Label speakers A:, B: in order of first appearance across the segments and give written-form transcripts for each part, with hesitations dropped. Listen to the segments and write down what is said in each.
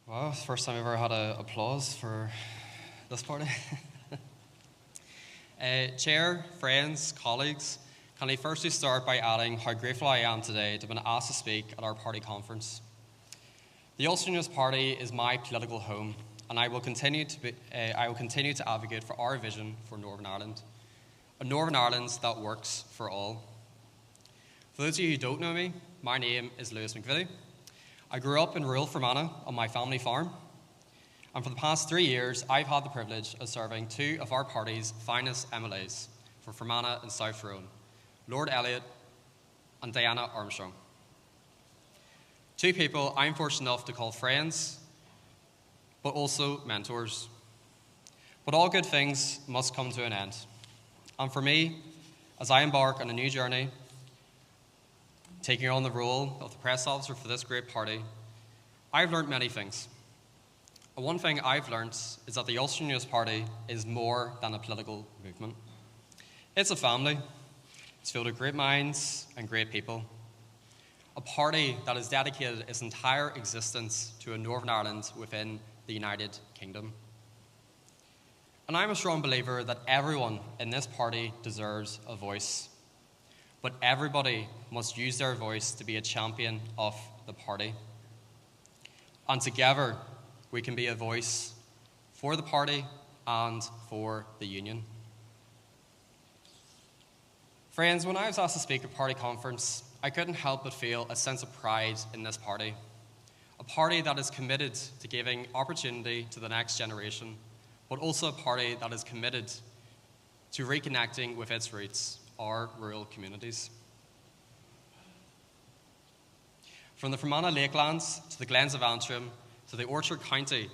A: Wow, it's the first time I've ever had applause for this party. Chair, friends, colleagues, can I firstly start by adding how grateful I am today to have been asked to speak at our party conference. The Ulster Unionist Party is my political home, and I will continue to advocate for our vision for Northern Ireland, a Northern Ireland that works for all. For those of you who don't know me, my name is McVitty. I grew up in rural Fermanagh on my family farm, and for the past 3 years, I've had the privilege of serving two of our party's finest MLAs for Fermanagh and South Tyrone, Lord Elliott and Diana Armstrong. Two people I'm fortunate enough to call friends, but also mentors. But all good things must come to an end. And for me, as I embark on a new journey, taking on the role of the press officer for this great party, I've learned many things. And one thing I've learned is that the Ulster Unionist Party is more than a political movement. It's a family. It's filled with great minds and great people. A party that has dedicated its entire existence to a Northern Ireland within the United Kingdom. And I'm a strong believer that everyone in this party deserves a voice. But everybody must use their voice to be a champion of the party. And together, we can be a voice for the party and for the union. Friends, when I was asked to speak at party conference, I couldn't help but feel a sense of pride in this party. A party that is committed to giving opportunity to the next generation, but also a party that is committed to reconnecting with its roots, our rural communities. From the Fermanagh Lakelands to the Glens of Antrim to the Orchard County,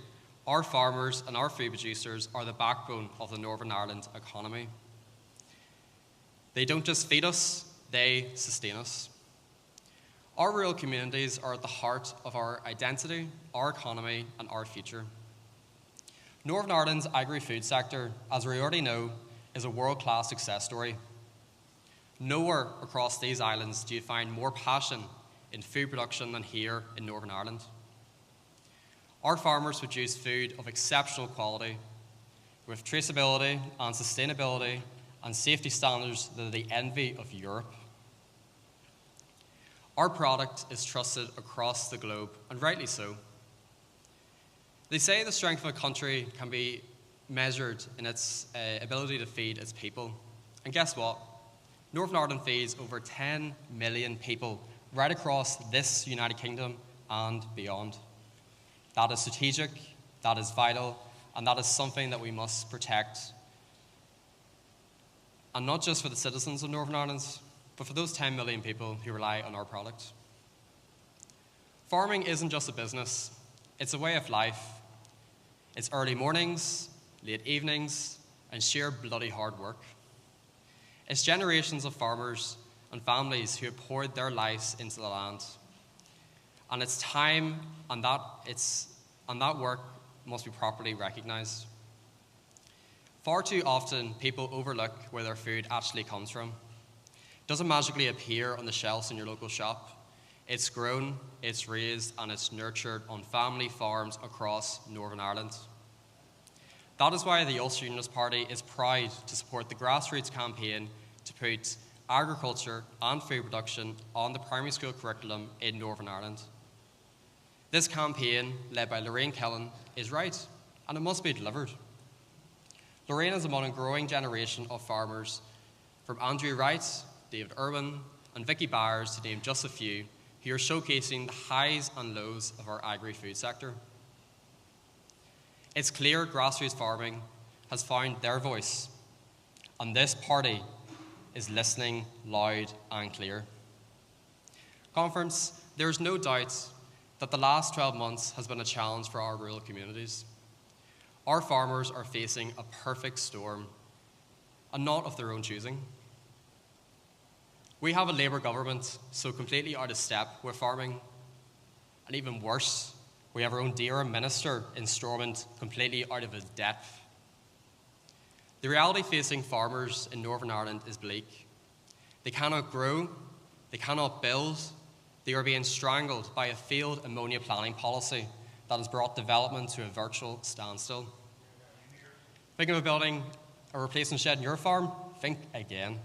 A: our farmers and our food producers are the backbone of the Northern Ireland economy. They don't just feed us, they sustain us. Our rural communities are at the heart of our identity, our economy, and our future. Northern Ireland's agri-food sector, as we already know, is a world-class success story. Nowhere across these islands do you find more passion in food production than here in Northern Ireland. Our farmers produce food of exceptional quality, with traceability and sustainability and safety standards that are the envy of Europe. Our product is trusted across the globe, and rightly so. They say the strength of a country can be measured in its ability to feed its people. And guess what? Northern Ireland feeds over 10 million people right across this United Kingdom and beyond. That is strategic, that is vital, and that is something that we must protect. And not just for the citizens of Northern Ireland, but for those 10 million people who rely on our product. Farming isn't just a business, it's a way of life. It's early mornings, late evenings, and sheer bloody hard work. It's generations of farmers and families who have poured their lives into the land. And it's time and that work must be properly recognised. Far too often, people overlook where their food actually comes from. It doesn't magically appear on the shelves in your local shop. It's grown, it's raised, and it's nurtured on family farms across Northern Ireland. That is why the Ulster Unionist Party is proud to support the grassroots campaign to put agriculture and food production on the primary school curriculum in Northern Ireland. This campaign, led by Lorraine Killen, is right, and it must be delivered. Lorraine is among a growing generation of farmers, from Andrew Wright, David Irwin, and Vicky Byers, to name just a few, who are showcasing the highs and lows of our agri-food sector. It's clear grassroots farming has found their voice, and this party is listening loud and clear. Conference, there is no doubt that the last 12 months has been a challenge for our rural communities. Our farmers are facing a perfect storm, and not of their own choosing. We have a Labour government so completely out of step with farming, and even worse, we have our own dear Minister in Stormont completely out of his depth. The reality facing farmers in Northern Ireland is bleak. They cannot grow, they cannot build, they are being strangled by a failed ammonia planning policy that has brought development to a virtual standstill. Thinking of building a replacement shed in your farm? Think again.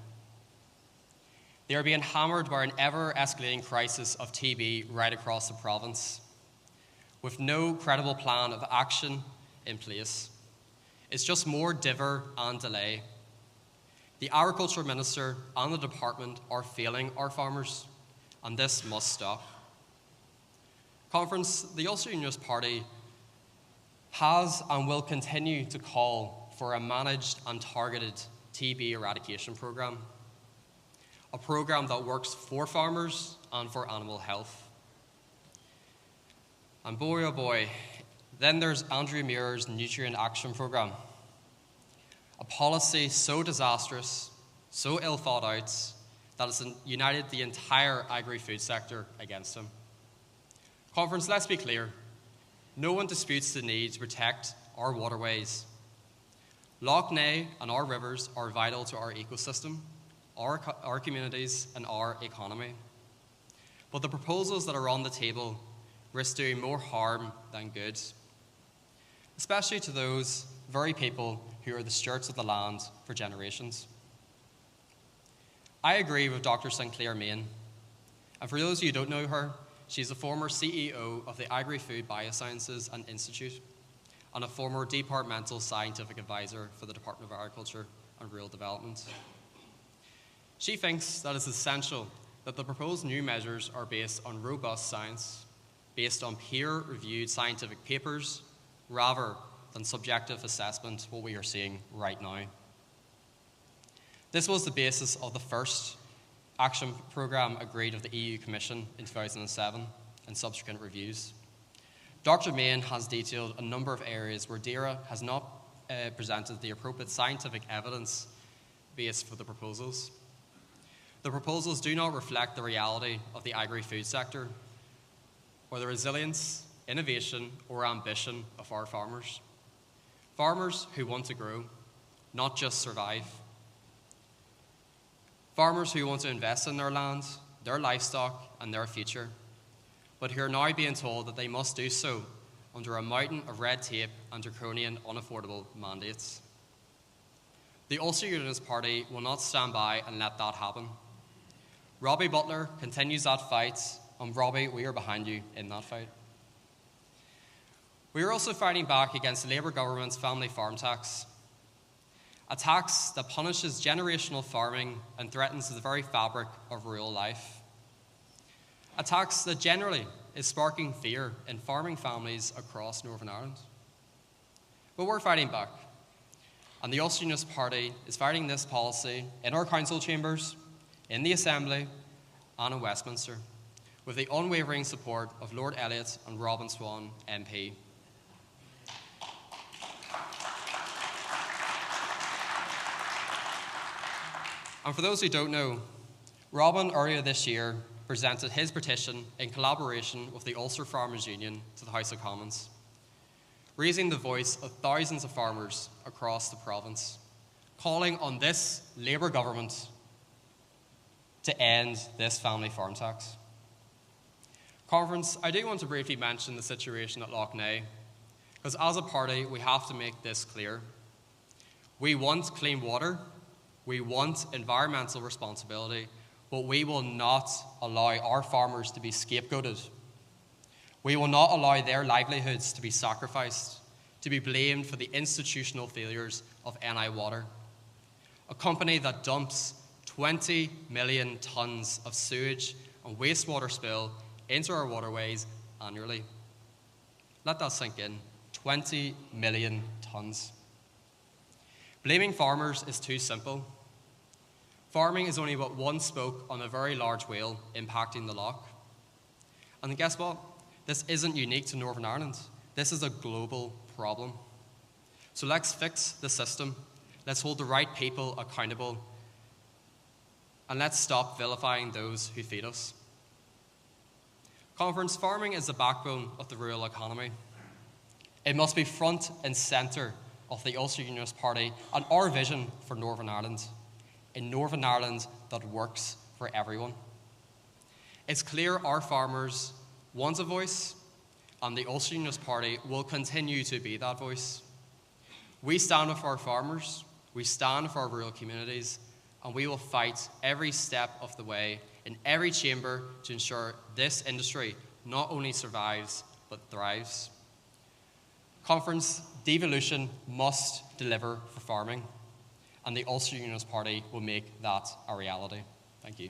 A: They are being hammered by an ever-escalating crisis of TB right across the province, with no credible plan of action in place. It's just more diver and delay. The Agriculture Minister and the Department are failing our farmers, and this must stop. Conference, the Ulster Unionist Party has and will continue to call for a managed and targeted TB eradication programme, a programme that works for farmers and for animal health. And boy, oh boy, then there's Andrew Muir's Nutrient Action Programme, a policy so disastrous, so ill thought out, that has united the entire agri-food sector against him. Conference, let's be clear. No one disputes the need to protect our waterways. Lough Neagh and our rivers are vital to our ecosystem, our communities, and our economy. But the proposals that are on the table risk doing more harm than good, especially to those very people who are the stewards of the land for generations. I agree with Dr. Sinclair Main, and for those of you who don't know her, she's a former CEO of the Agri-Food Biosciences and Institute and a former departmental scientific advisor for the Department of Agriculture and Rural Development. She thinks that it's essential that the proposed new measures are based on robust science, based on peer-reviewed scientific papers, rather than subjective assessment, what we are seeing right now. This was the basis of the first action programme agreed with the EU Commission in 2007 and subsequent reviews. Dr. Main has detailed a number of areas where DAERA has not presented the appropriate scientific evidence base for the proposals. The proposals do not reflect the reality of the agri-food sector or the resilience, innovation, or ambition of our farmers. Farmers who want to grow, not just survive. Farmers who want to invest in their land, their livestock, and their future, but who are now being told that they must do so under a mountain of red tape and draconian, unaffordable mandates. The Ulster Unionist Party will not stand by and let that happen. Robbie Butler continues that fight, and Robbie, we are behind you in that fight. We are also fighting back against the Labour government's family farm tax, a tax that punishes generational farming and threatens the very fabric of rural life. A tax that generally is sparking fear in farming families across Northern Ireland. But we're fighting back, and the Ulster Unionist Party is fighting this policy in our council chambers, in the Assembly, and in Westminster, with the unwavering support of Lord Elliott and Robin Swan MP. And for those who don't know, Robin earlier this year presented his petition in collaboration with the Ulster Farmers Union to the House of Commons, raising the voice of thousands of farmers across the province, calling on this Labour government to end this family farm tax. Conference, I do want to briefly mention the situation at Lough Neagh, because as a party we have to make this clear. We want clean water, we want environmental responsibility, but we will not allow our farmers to be scapegoated. We will not allow their livelihoods to be sacrificed, to be blamed for the institutional failures of NI Water, a company that dumps 20 million tonnes of sewage and wastewater spill into our waterways annually. Let that sink in. 20 million tonnes. Blaming farmers is too simple. Farming is only but one spoke on a very large wheel impacting the loch. And guess what? This isn't unique to Northern Ireland. This is a global problem. So let's fix the system. Let's hold the right people accountable. And let's stop vilifying those who feed us. Conference, farming is the backbone of the rural economy. It must be front and centre of the Ulster Unionist Party and our vision for Northern Ireland, a Northern Ireland that works for everyone. It's clear our farmers want a voice, and the Ulster Unionist Party will continue to be that voice. We stand with our farmers, we stand with our rural communities, and we will fight every step of the way in every chamber to ensure this industry not only survives, but thrives. Conference devolution must deliver for farming, and the Ulster Unionist Party will make that a reality. Thank you.